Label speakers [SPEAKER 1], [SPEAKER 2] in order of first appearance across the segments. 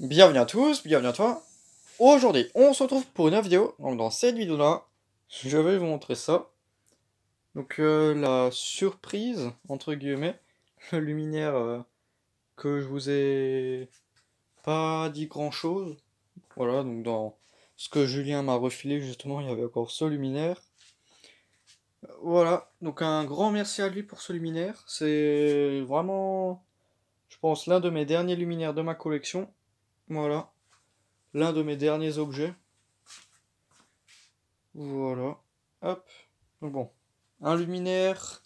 [SPEAKER 1] Bienvenue à tous, bienvenue à toi. Aujourd'hui, on se retrouve pour une vidéo. Donc dans cette vidéo-là, je vais vous montrer ça. Donc la surprise, entre guillemets, le luminaire que je vous ai pas dit grand-chose. Voilà, donc dans ce que Julien m'a refilé, justement, il y avait encore ce luminaire. Voilà, donc un grand merci à lui pour ce luminaire. C'est vraiment, je pense, l'un de mes derniers luminaires de ma collection. Voilà, l'un de mes derniers objets. Voilà. Hop. Donc bon. Un luminaire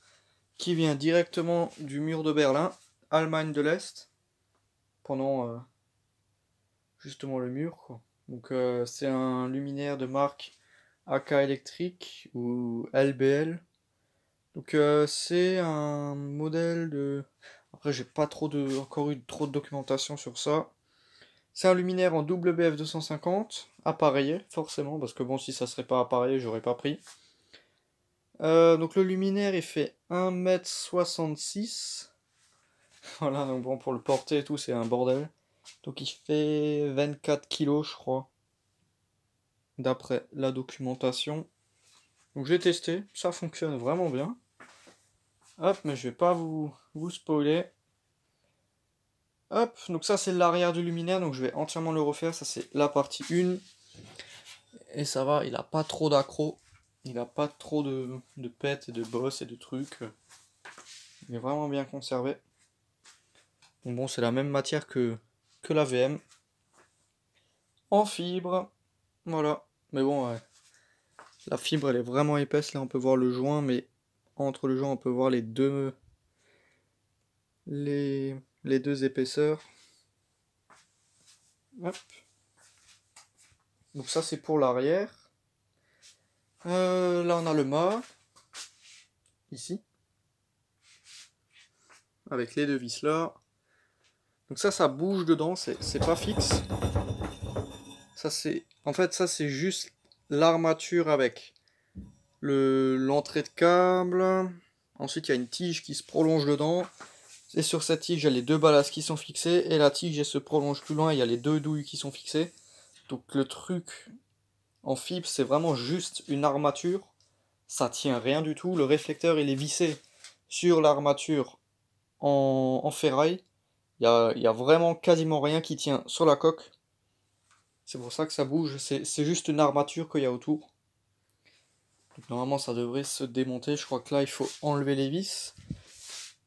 [SPEAKER 1] qui vient directement du mur de Berlin, Allemagne de l'Est, pendant justement le mur, quoi. Donc c'est un luminaire de marque AK Electric ou LBL. Donc c'est un modèle de... Après j'ai pas encore eu trop de documentation sur ça. C'est un luminaire en WBF 250, appareillé, forcément, parce que bon, si ça serait pas appareillé, j'aurais pas pris. Donc le luminaire il fait 1,66 m. Voilà, donc bon, pour le porter et tout, c'est un bordel. Donc il fait 24 kilos, je crois, d'après la documentation. Donc j'ai testé, ça fonctionne vraiment bien. Hop, mais je vais pas vous spoiler. Hop, donc ça c'est l'arrière du luminaire, donc je vais entièrement le refaire. Ça c'est la partie 1. Et ça va, il a pas trop d'accro. Il a pas trop de pètes et de bosses et de trucs. Il est vraiment bien conservé. Donc bon, c'est la même matière que la VM. En fibre. Voilà. Mais bon, ouais. La fibre, elle est vraiment épaisse. Là, on peut voir le joint, mais entre le joint, on peut voir les deux épaisseurs. Hop. Donc ça, c'est pour l'arrière. Là, on a le mât. Ici. Avec les deux vis là. Donc ça bouge dedans. C'est pas fixe. Ça, c'est... En fait, ça, c'est juste l'armature avec l'entrée de câble. Ensuite, il y a une tige qui se prolonge dedans. Et sur cette tige, il y a les deux ballasts qui sont fixés. Et la tige, elle se prolonge plus loin. Il y a les deux douilles qui sont fixées. Donc le truc en fibre, c'est vraiment juste une armature. Ça tient rien du tout. Le réflecteur, il est vissé sur l'armature en ferraille. Il y a vraiment quasiment rien qui tient sur la coque. C'est pour ça que ça bouge. C'est juste une armature qu'il y a autour. Donc, normalement, ça devrait se démonter. Je crois que là, il faut enlever les vis.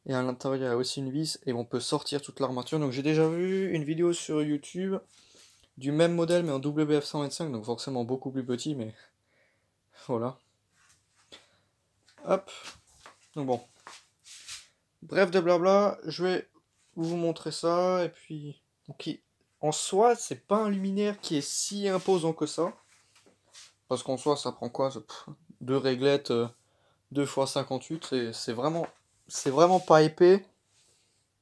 [SPEAKER 1] Et à l'intérieur, il y a aussi une vis et on peut sortir toute l'armature. Donc j'ai déjà vu une vidéo sur YouTube du même modèle mais en WF 125, donc forcément beaucoup plus petit, mais voilà. Hop. Donc bon. Bref de blabla, je vais vous montrer ça. Et puis, ok. En soi, c'est pas un luminaire qui est si imposant que ça. Parce qu'en soi, ça prend quoi? Deux réglettes 2 x 58, c'est vraiment pas épais.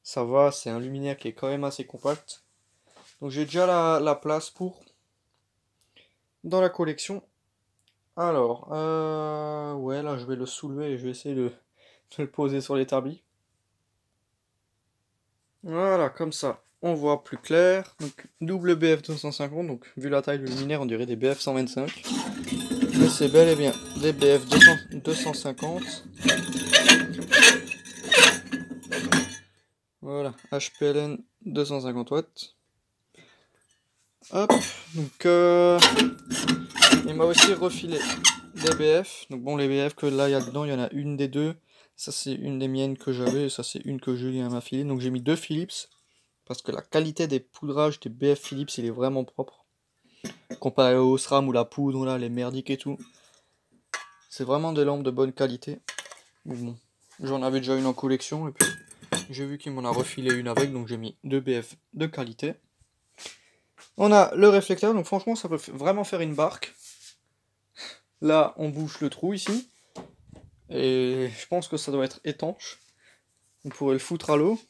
[SPEAKER 1] Ça va, c'est un luminaire qui est quand même assez compact. Donc j'ai déjà la place pour dans la collection. Alors, ouais, là je vais le soulever et je vais essayer de le poser sur l'établi. Voilà, comme ça, on voit plus clair. Donc double BF 250, donc vu la taille du luminaire, on dirait des BF 125. Mais c'est bel et bien des BF 250. Voilà, HPLN 250 watts. Hop, donc il m'a aussi refilé des BF. Donc bon, les BF que là il y a dedans, il y en a une des deux. Ça c'est une des miennes que j'avais, et ça c'est une que Julien m'a filé. Donc j'ai mis deux Philips, parce que la qualité des poudrages des BF Philips, il est vraiment propre. Comparé au SRAM ou la poudre, là, les merdiques et tout. C'est vraiment des lampes de bonne qualité. Bon, j'en avais déjà une en collection, et puis j'ai vu qu'il m'en a refilé une avec, donc j'ai mis deux BF de qualité. On a le réflecteur, donc franchement ça peut vraiment faire une barque. Là on bouche le trou ici. Et je pense que ça doit être étanche. On pourrait le foutre à l'eau.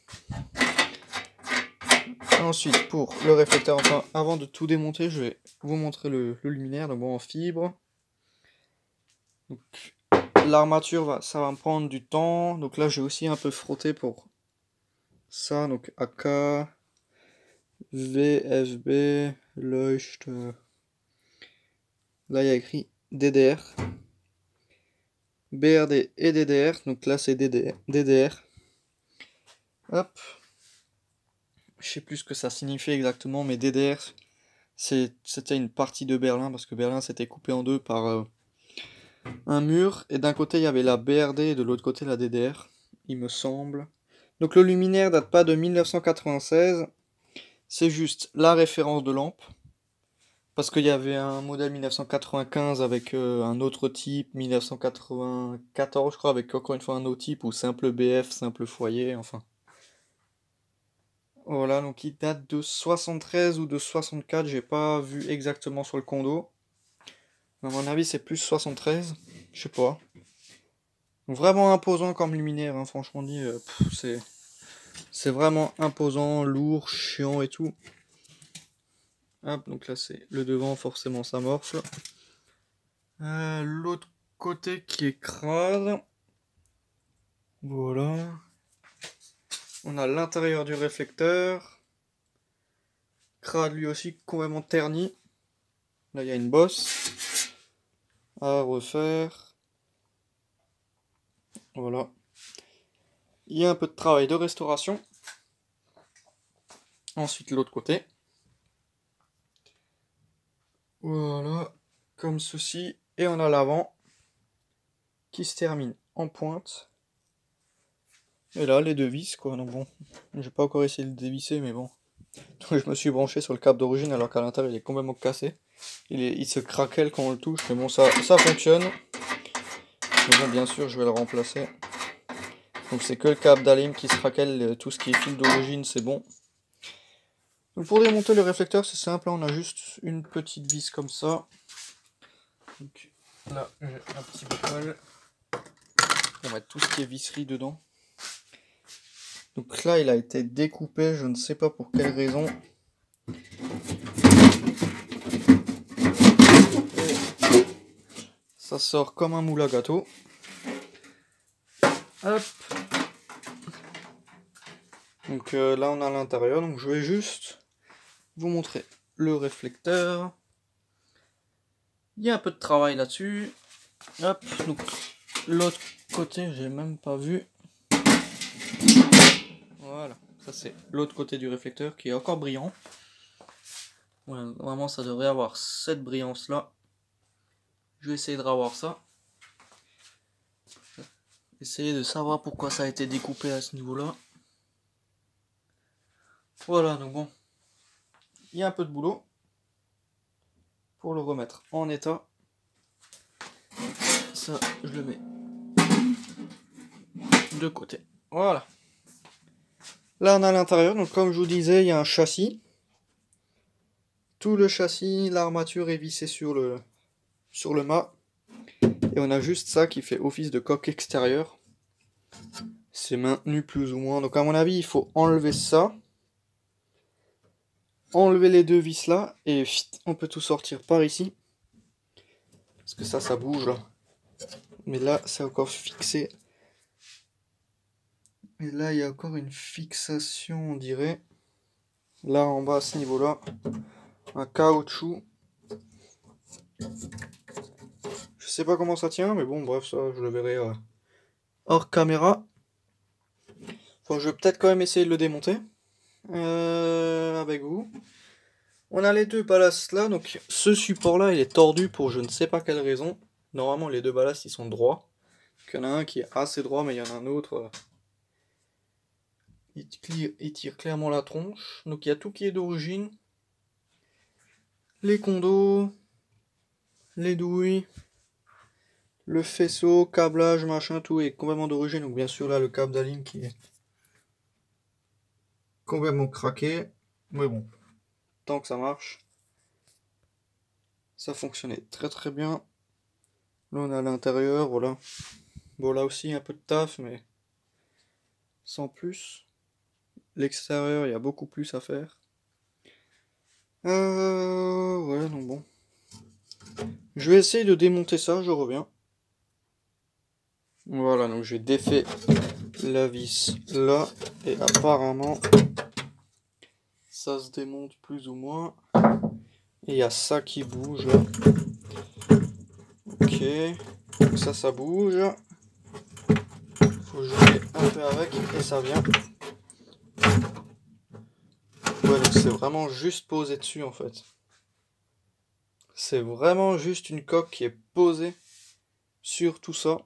[SPEAKER 1] Ensuite pour le réflecteur, enfin avant de tout démonter, je vais vous montrer le luminaire, donc bon en fibre. L'armature, ça va me prendre du temps. Donc là j'ai aussi un peu frotté pour ça, donc AK, VFB, Leucht. Là, il y a écrit DDR. BRD et DDR. Donc là, c'est DDR. Hop. Je sais plus ce que ça signifie exactement, mais DDR, c'était une partie de Berlin, parce que Berlin s'était coupé en deux par un mur, et d'un côté il y avait la BRD et de l'autre côté la DDR, il me semble. Donc le luminaire date pas de 1996, c'est juste la référence de lampe, parce qu'il y avait un modèle 1995 avec un autre type, 1994 je crois, avec encore une fois un autre type, ou simple BF, simple foyer, enfin. Voilà, donc il date de 73 ou de 64, j'ai pas vu exactement sur le condo. À mon avis, c'est plus 73, je sais pas. Vraiment imposant comme luminaire, hein, franchement dit, c'est vraiment imposant, lourd, chiant et tout. Hop, donc là c'est le devant, forcément ça morfle. L'autre côté qui est crade. Voilà. On a l'intérieur du réflecteur. Crade lui aussi complètement terni. Là il y a une bosse à refaire. Voilà. Il y a un peu de travail de restauration. Ensuite l'autre côté. Voilà, comme ceci. Et on a l'avant qui se termine en pointe. Et là, les deux vis, quoi. Donc bon, j'ai pas encore essayé de dévisser, mais bon. Je me suis branché sur le câble d'origine alors qu'à l'intérieur il est complètement cassé. Il se craquelle quand on le touche, mais bon, ça fonctionne. Mais bon, bien sûr, je vais le remplacer. Donc c'est que le câble d'alim qui se craquelle, tout ce qui est fil d'origine, c'est bon. Donc pour démonter le réflecteur, c'est simple, on a juste une petite vis comme ça. Donc là, j'ai un petit bocal pour mettre tout ce qui est visserie dedans. Donc là, il a été découpé, je ne sais pas pour quelle raison. Et ça sort comme un moule à gâteau. Hop. Donc là, on a l'intérieur. Donc je vais juste vous montrer le réflecteur. Il y a un peu de travail là-dessus. Hop. Donc l'autre côté, j'ai même pas vu. Voilà, ça c'est l'autre côté du réflecteur qui est encore brillant. Ouais, vraiment ça devrait avoir cette brillance là. Je vais essayer de revoir ça. Essayer de savoir pourquoi ça a été découpé à ce niveau là. Voilà, donc bon. Il y a un peu de boulot pour le remettre en état. Ça, je le mets de côté. Voilà. Là on a l'intérieur, donc comme je vous disais, il y a un châssis. Tout le châssis, l'armature est vissée sur le mât. Et on a juste ça qui fait office de coque extérieure. C'est maintenu plus ou moins. Donc à mon avis, il faut enlever ça. Enlever les deux vis là. Et on peut tout sortir par ici. Parce que ça bouge là. Mais là, c'est encore fixé. Et là, il y a encore une fixation, on dirait. Là, en bas, à ce niveau-là. Un caoutchouc. Je sais pas comment ça tient, mais bon, bref, ça, je le verrai hors caméra. Enfin, je vais peut-être quand même essayer de le démonter. Avec vous. On a les deux ballasts là, donc ce support là, il est tordu pour je ne sais pas quelle raison. Normalement, les deux ballasts, ils sont droits. Donc, il y en a un qui est assez droit, mais il y en a un autre... il tire clairement la tronche. Donc il y a tout qui est d'origine. Les condos, les douilles, le faisceau, câblage, machin, tout est complètement d'origine. Donc bien sûr là le câble d'alim qui est complètement craqué. Mais bon, tant que ça marche, ça fonctionnait très très bien. Là on a l'intérieur, voilà. Bon là aussi un peu de taf, mais sans plus. L'extérieur, il y a beaucoup plus à faire. Ouais, donc bon. Je vais essayer de démonter ça, je reviens. Voilà, donc j'ai défait la vis là, et apparemment, ça se démonte plus ou moins. Et il y a ça qui bouge. Ok, donc ça bouge. Faut jouer un peu avec et ça vient. Ouais, donc c'est vraiment juste posé dessus en fait. C'est vraiment juste une coque qui est posée sur tout ça.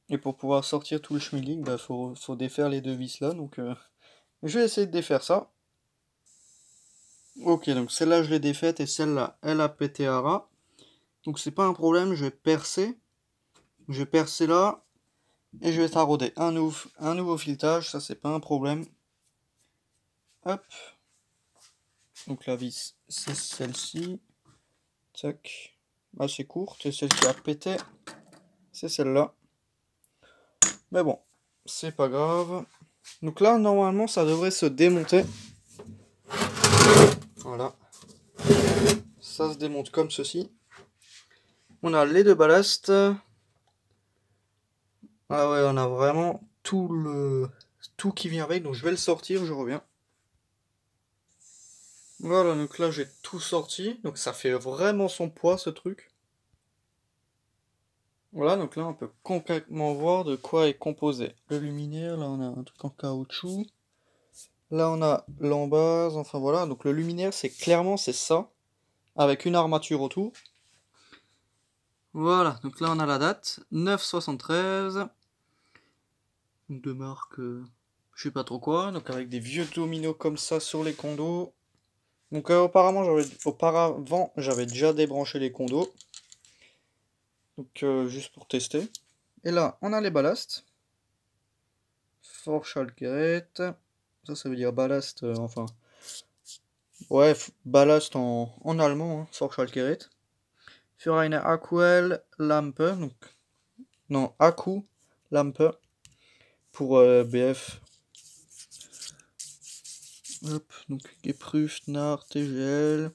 [SPEAKER 1] Et pour pouvoir sortir tout le schmilblick, bah faut défaire les deux vis là. Donc je vais essayer de défaire ça. Ok, donc celle-là je l'ai défaite et celle-là elle a pété à ras. Donc c'est pas un problème, je vais percer. Je vais percer là et je vais tarauder un nouveau filetage, ça c'est pas un problème. Hop. Donc la vis c'est celle-ci. Tac. Assez courte et celle qui a pété c'est celle-là. Mais bon, c'est pas grave. Donc là normalement ça devrait se démonter. Voilà. Ça se démonte comme ceci. On a les deux ballasts. Ah ouais, on a vraiment tout qui vient avec, donc je vais le sortir, je reviens. Voilà, donc là j'ai tout sorti, donc ça fait vraiment son poids ce truc. Voilà, donc là on peut concrètement voir de quoi est composé le luminaire. Là on a un truc en caoutchouc. Là on a l'embase, enfin voilà, donc le luminaire c'est clairement c'est ça, avec une armature autour. Voilà, donc là on a la date, 9,73. De marque, je sais pas trop quoi, donc avec des vieux dominos comme ça sur les condos. Donc auparavant j'avais déjà débranché les condos. Donc juste pour tester. Et là on a les ballasts. Vorschaltgerät. Ça veut dire ballast, enfin. Ouais, ballast en allemand, hein, Vorschaltgerät. Für eine Akkulampe, donc. Non, Akkulampe. Pour BF. Hop, donc geprüft nach TGL.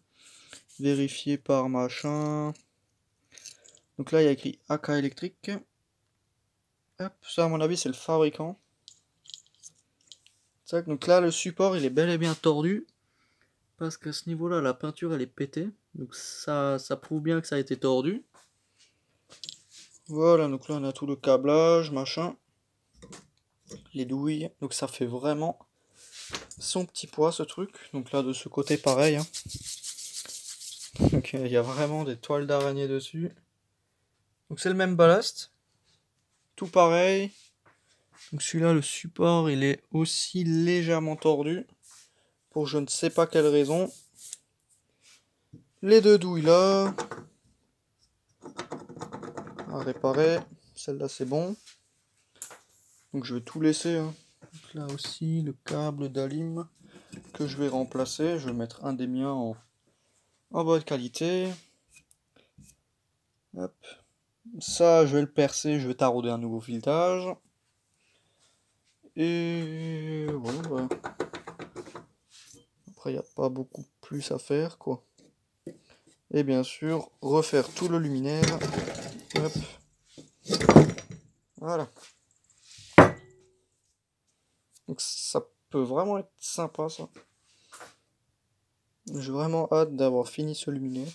[SPEAKER 1] Vérifié par machin. Donc là il y a écrit AK électrique. Hop, ça à mon avis c'est le fabricant. Tac, donc là le support il est bel et bien tordu. Parce qu'à ce niveau là la peinture elle est pétée. Donc ça prouve bien que ça a été tordu. Voilà, donc là on a tout le câblage, machin. Les douilles. Donc ça fait vraiment son petit poids ce truc. Donc là de ce côté pareil. Hein. Donc il y a vraiment des toiles d'araignée dessus. Donc c'est le même ballast. Tout pareil. Donc celui-là, le support, il est aussi légèrement tordu. Pour je ne sais pas quelle raison. Les deux douilles là. À réparer. Celle-là, c'est bon. Donc je vais tout laisser. Hein. Donc là aussi, le câble d'Alim que je vais remplacer. Je vais mettre un des miens en bonne qualité. Hop. Ça, je vais le percer. Je vais tarauder un nouveau filetage. Et voilà. Bah. Après, il n'y a pas beaucoup plus à faire, quoi. Et bien sûr, refaire tout le luminaire. Hop. Voilà. Donc ça peut vraiment être sympa, ça. J'ai vraiment hâte d'avoir fini ce luminaire.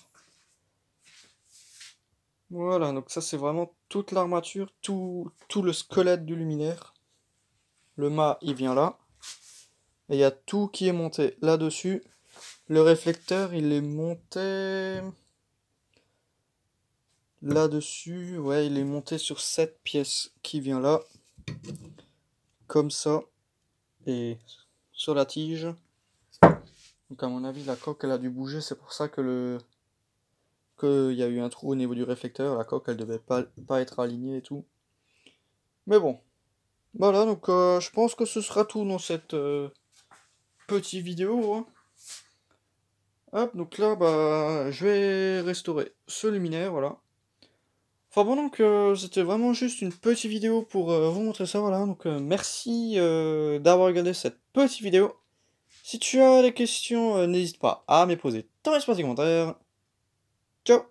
[SPEAKER 1] Voilà, donc ça c'est vraiment toute l'armature, tout le squelette du luminaire. Le mât, il vient là. Et il y a tout qui est monté là-dessus. Le réflecteur, il est monté là-dessus. Ouais, il est monté sur cette pièce qui vient là. Comme ça. Et sur la tige. Donc à mon avis, la coque, elle a dû bouger. C'est pour ça que qu'il y a eu un trou au niveau du réflecteur. La coque, elle devait pas être alignée et tout. Mais bon. Voilà, donc je pense que ce sera tout dans cette petite vidéo. Hein. Hop, donc là, bah, je vais restaurer ce luminaire, voilà. Enfin bon, donc c'était vraiment juste une petite vidéo pour vous montrer ça, voilà. Donc merci d'avoir regardé cette petite vidéo. Si tu as des questions, n'hésite pas à me les poser dans l'espace des commentaires. Ciao!